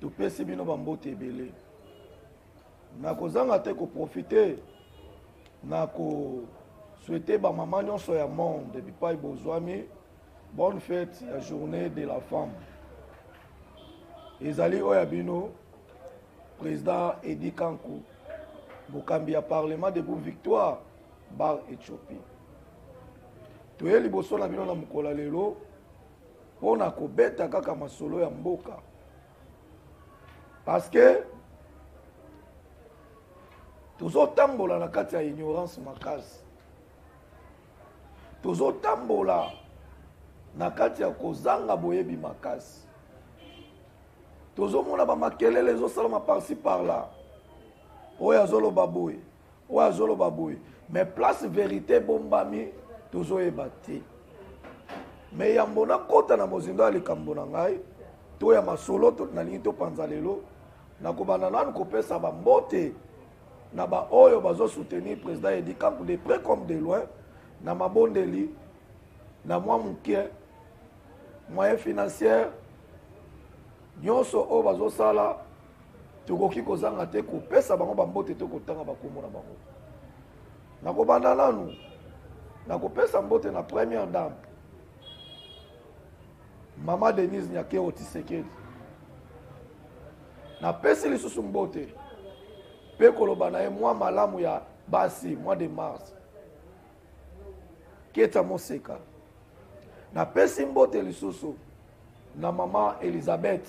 topesi bino bambote ebele nakozanga te koprofite na souhaiter ba maman nyonso ya monde bipai bozwami bonne fête ya journée de la femme ezali oya bino président Edi Kankou mokambi ya parlement de Victoire bar Éthiopie toye liboso na bino na mokolo lelo pona kobeta kaka masolo ya mboka parce que tozotambola na kati ya ignorance makasi tozotambola na kati ya kozanga boyebi makasi tozomona bamakelele ezosalama par-ci par-là oyo azoloba boye oyo azoloba boye mais place vérité bombami tozoyeba te mais yambo nakota na mozindo ya likambo na ngai to ya masolo nalingi topanza lelo nakobanda nanu kopesa bambote na ba oyo bazosoutenir président Edi Kankou de près comme de loin na mabondeli na mwa mukie moyen financier nyonso oyo bazosala tokoki kozanga te kopesa bango bambote to kotanga bakombo na bango nakobanda nanu nakopesa mbote na première dame Mama Denise Nyakero Tshisekedi napesi lisusu mbote pe koloba na ye mwa malamu ya basi mois de mars Keta Moseka napesi mbote lisusu na mama Elizabeth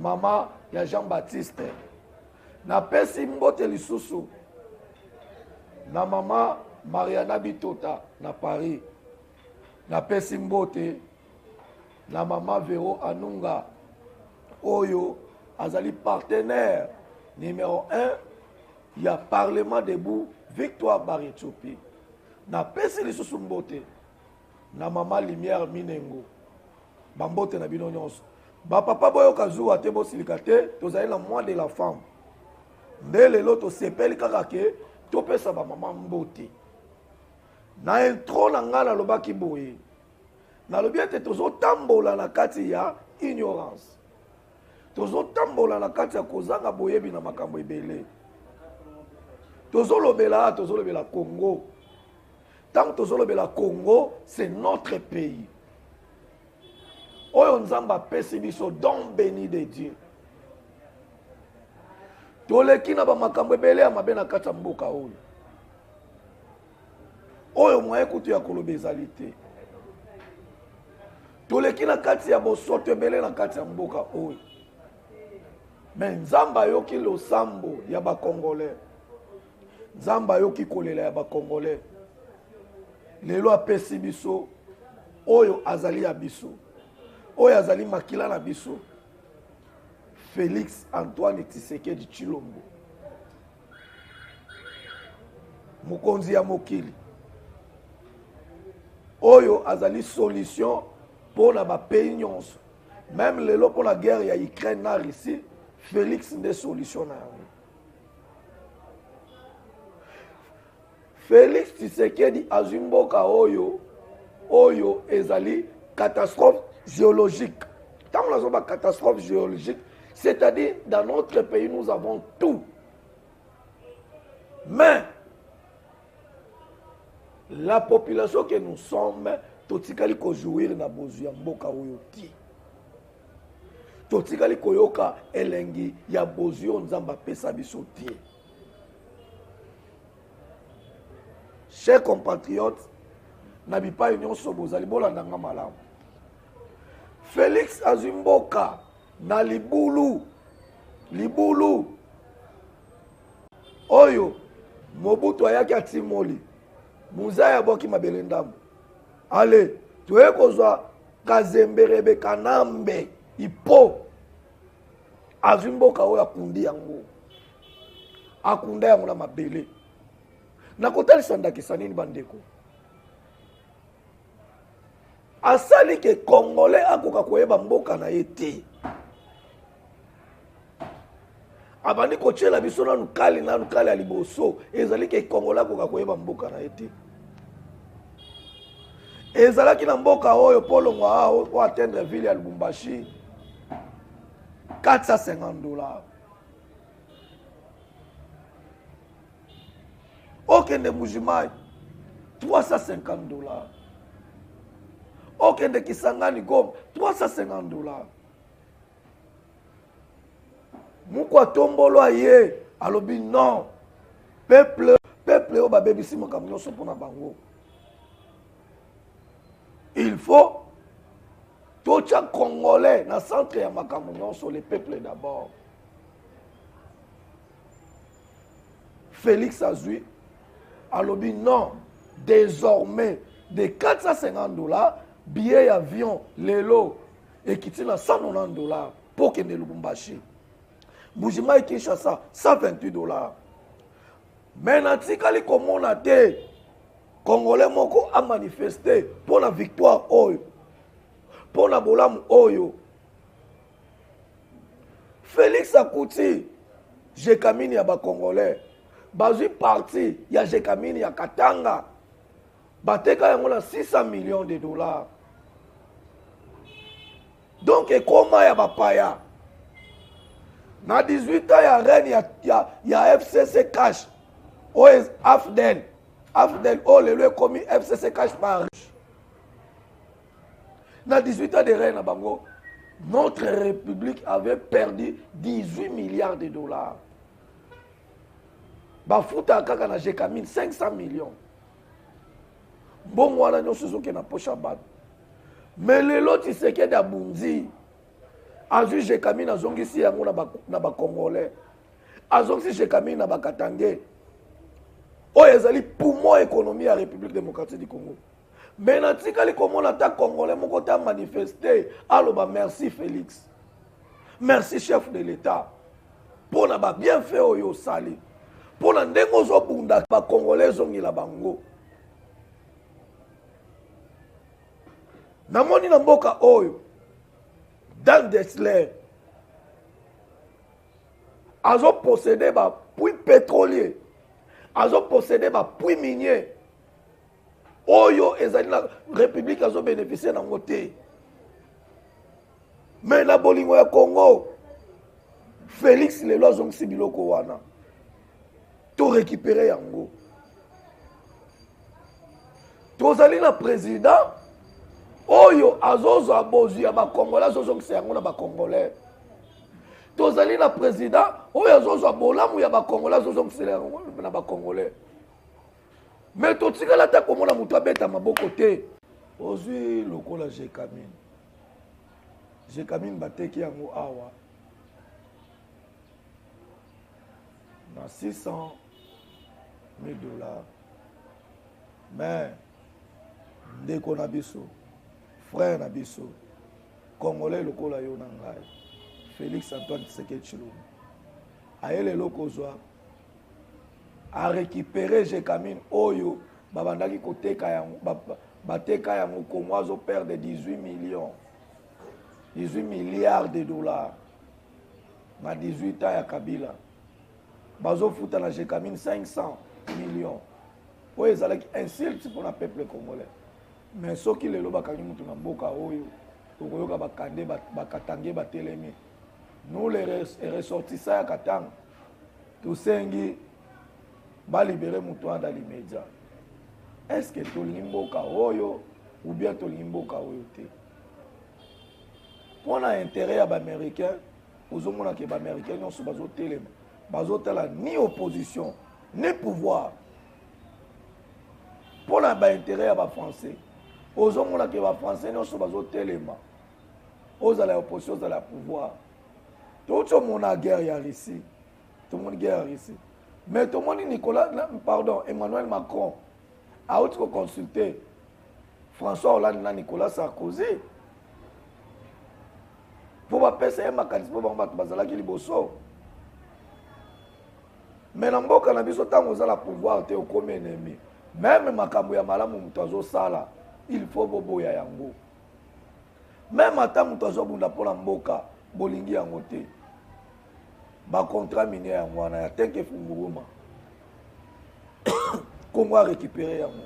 mama ya Jean-Baptiste napesi mbote lisusu na mama Mariana Bitota na Paris napesi mbote na mama Vero Anunga oyo azali partenaire numéro 1 ya parlement debout Victoire bar Éthiopie napesi lisusu mbote na mama Lumière Minengo bambote na bino nyonso bapapa boyoka zuwa te bosilika te tozali na mois de la femme nde lelo tosepeli kaka ke topesa bamama mbote na intro na nga nalobaki boye nalobi ete tozotambola na kati ya ignorance tozotambola na kati ya kozanga boyebi na makambo ebele tozolobela Congo tant que tozolobela Congo c'est notre pays oyo nzambe apesi biso don béni de Dieu toleki na bamakambo ebele ya mabe na kati ya mboka oyo moye kutu ya koloba ezali te toleki na kati ya bosoto ebele na kati ya mboka oyo mais nzambe ayoki losambo ya bakongolais nzambe ayoki kolela ya bakongolais lelo apesi biso oyo azali ya biso oyo azali makila na biso Félix Antoine Tshisekedi Tshilombo mokonzi ya mokili oyo azali solution pour na ba pays nyonso même lelo pour la guerre ya Ukraine na Russie Félix nde solution na yango Félix Tshisekedi azumboka oyo ezali catastrophe géologique. Tant que nous avons une catastrophe géologique, c'est-à-dire dans notre pays nous avons tout. Mais la population que nous sommes, totikali ko jouir na bozu ya mboka oyo ti. Totikali koyoka elengi ya bozu nzamba pesa biso ti. Chers compatriotes, nabipa union sobozali bolandanga malamu. Félix azumboka na libulu oyo Mobutu ayaki atimoli muzaya boki mabele ndambo ale tuye kozwa kazemberebe kanambe ipo azumboka oyo akundi yango akunda yango na mabele na kotalisa ndakisa nini bandeko asali ke Congolais akoka koyeba mboka na ete abandi kochela biso na nukali ya liboso ezali ke Congolais akoka koyeba mboka na ete ezalaki na mboka oyo polongwa o atteindre ville ya Lubumbashi $450. Okende Mujimai, $350. Okende Kisangani Gom, $350. Mukwa tombolo aye, alobi non. Peuple o babebisi makamyo sopona bango. Il faut tout chaque Congolais dans le centre ya makamyo sur le peuple d'abord. Félix Azui alobi non. Désormais de $450 billet d'avion lelo et qui tient à $190 pour que ne Lubumbashi. Mujimai Kinshasa $128. Maintenant, si on a des Congolais moko a manifesté pour la victoire oyo, pour la bolam oyo. Félix Akouti, Jekamini ya ba Congolais, bazui parti ya Jekamini ya Katanga, bateka yango na $600 millions. Donc comment ya ba paya? Na 18 ans ya reine ya FCC Cash. O Afdel le commis FCC Cash par na 18 ans de reine à Bango, notre république avait perdu $18 milliards. Bafuta kaka na Jekamine $500 millions. Bon wana nyoso zoke na pocha bat. Mais lelo Tshisekedi abunzi. Azu Jekamine azongisi yango na ba Congolais. Azongisi Jekamine na ba Katangais. Oyo ezali poumon économie à la République démocratique du Congo. Mais na tikali komona ta Congolais moko ta manifester aloba merci Félix. Merci chef de l'État. Pour na ba bien fait oyo sali. Pour na ndengo zo bunda ba Congolais zongi la bango. Namoni na mboka oyo Dan Dessler azo posséder ba puits pétrolier. Azo possédé ba puits minier. Oyo ezali la République azo bénéficier na ngote. Mais na bolingo ya Congo, Félix lelo azongisi biloko wana. To récupérer yango. Tozali na président oyo azozo abozu ya ba Congolais azongisi yango na ba Congolais. Tozali na président oyo azozo bolamu ya ba Congolais azongisi yango na ba Congolais. Mais totikala ta komona mutu abeta maboko te. Ozwi lokola Jekamine. Jekamine bateki yango awa na $600 000. Mais ndeko na biso, frère na biso, Congolais lokola yo na ngai, Félix Antoine Tshisekedi Tshilombo, ayele lokozwa a récupérer Jekamine oyo babandaki koteka yango bateka yango komo azo perdre 18 milliards de dollars na 18 ans ya Kabila. Bazo futa na Jekamine 500 millions. Oyo ezalaki insulte pour le peuple congolais. Mais soki lelo bakangi mutu na mboka oyo okoyoka bakande bakatange batelemi. Nous les ressortissants ya Katanga tosengi ba libérer mutu dans les médias. Est-ce que tolingi mboka oyo ou bien tolingi mboka oyo te? Pour l'intérêt à l'Américain, aux hommes qui sont américains, nous sommes bazotala ni opposition, ni pouvoir. Pour l'intérêt à Français, aux hommes qui sont français, nous sommes bazotélema. Aux à l'opposition, à la pouvoir. Tout le monde a guerre ici. Tout le monde a guerre ici. Mais tout le monde, Emmanuel Macron, a autre consulté François Hollande, Nicolas Sarkozy. Pour pas payer un mécanisme pour bazala ki liboso. Mais na mboka na biso tango za la pouvoir te comme ennemi. Même makambo ya malamu mutazo sala, il faut boboya yango. Même ata mutazo bunda pour la mboka, bolingi yango te. Ba contrat minier yango wana ya tenke funguruma. Comment récupérer yango?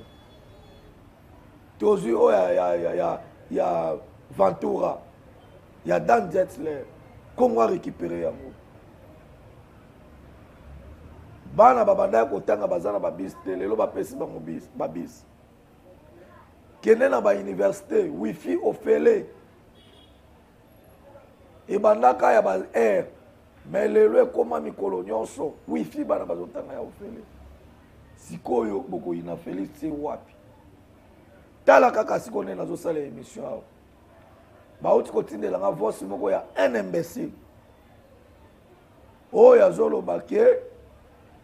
Tozu ya Ventura. Il y a Dan Dessler. Congo a récupéré yango. Bana babanda kotanga bazana babis te lelo bapesi bango babis. Kende na ba université wifi ofele. E bandaka ya ba air mais lelo ekoma mikolo nyonso wifi bana bazotanga ya ofele. Sikoyo boko ina Félix c'est wapi. Tala kaka sikone nazo sala émission awo. Ba uti kotindela nga voice moko ya un imbécile. Oh ya zolo baké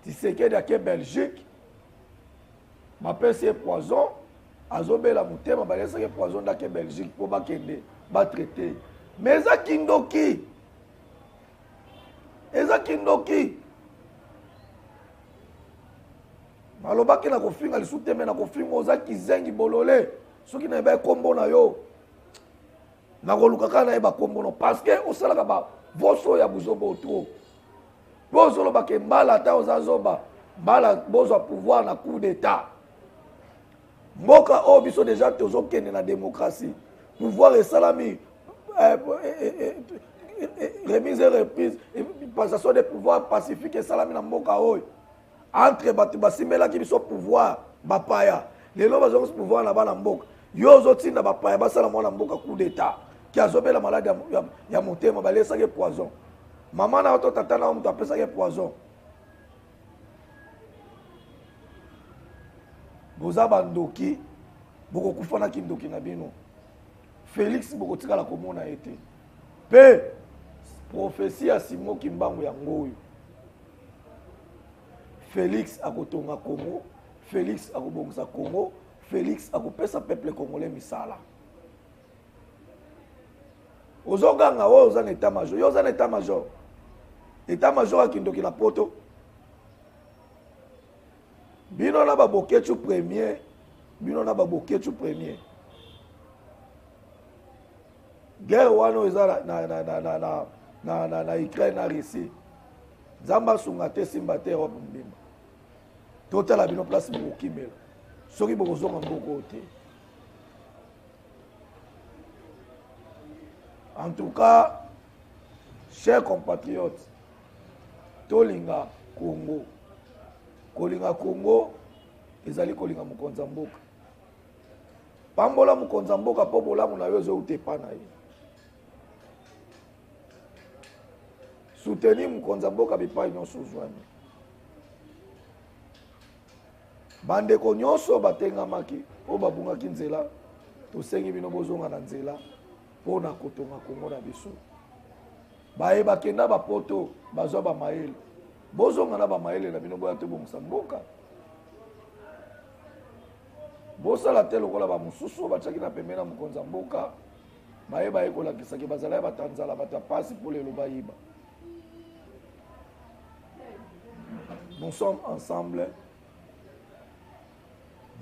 Tshisekedi ake Belgique. Ma pesi poison azobela mutema balesa ke poison dake Belgique po bakende ba traiter. Mais eza kindoki. Eza kindoki. Malobaki na kofinga lisuteme na kofinga oza kizengi bolole. Soki na eba kombo na yo. Na kolukaka na eba kombo no parce que osalaka ba voso ya buzobo trop. Bozo lo bake mbala ta ozazoba. Mbala bozo pouvoir na coup d'état. Mboka o biso déjà tozokende na démocratie. Pouvoir et salami remise et reprise passation des pouvoirs pacifiques et salami na mboka oyo. Entre batu basimela ki biso pouvoir bapaya. Lelo bazongo pouvoir na bana mboka. Yo zotinda bapaya basala mwana mboka coup d'état. Ki azobela malade ya motema balesa ke poison. Maman na oto tata na omuto apesa ke poison. Boza bandoki boko kufana kindoki na bino. Félix boko tikala komona ete. Pe prophétie ya Simo Kimbangu ya ngoyo. Félix akotonga Congo, Félix akobongisa Congo, Félix akopesa peuple congolais misala. Ozoganga wo oza na état major, yo oza na état major. État major akindoki na poto. Bino na ba boketu premier, bino na ba boketu premier. Guerre wano eza na Ukraine na Russie. Zamba sungate simbate Europe mbimba. Total bino place bokimela. Soki bokozonga mboko te. En tout cas, chers compatriotes, tolinga Congo. Kolinga Congo, ezali kolinga mukonza mboka. Pambola mukonza mboka po bolamu na yo zo utepa na ye. Soutenir mukonza mboka bipai nyonso zwani. Bandeko nyonso batengamaki o babungaki nzela tosengi bino bozonga na nzela pona kotonga Congo na biso. Baye bakenda bapoto bazwa ba maele. Bozonga na ba maele na bino boya te bongisa mboka. Bosala te lokola ba mususu bachaki na pembena mukonza mboka. Baye baye kolakisa ke bazala batanzala batapasi pour le lobayiba. Nous sommes ensemble.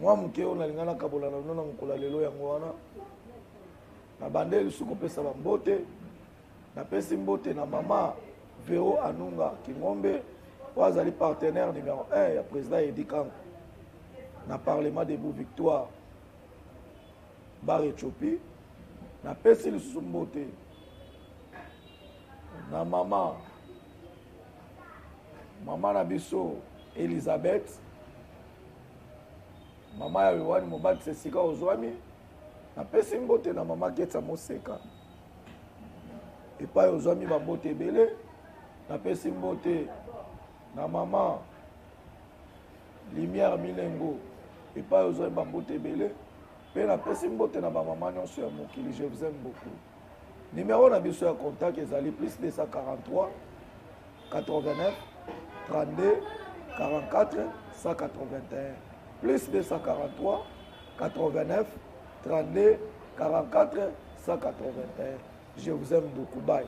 Moi mukeo na lingana kabola na nona mukola lelo yango wana. Na bandeli suko pesa ba mbote. Na pesi mbote na mama Vero Anunga Kingombe wazali partenaire numéro 1 ya président Edi Kangu. Na parlement de Victoire Bar Ethiopie. Na pesi lisusu mbote. Na mama na biso Elisabeth. Mama ya Yohani Mobati Sesika ozwami. Na pesi mbote na mama Ketsa Moseka. Epai ozwami ba mbote ebele. Na pesi mbote na mama Lumière Milengo. Epai ozwami ba mbote ebele. Pe na pesi mbote na ba mama nyonso ya mokili. Je vous aime beaucoup. Numéro na biso ya contact ezali plus 243 89 32 44 181. Plus 243 89 32 44 181. Je vous aime beaucoup. Bye.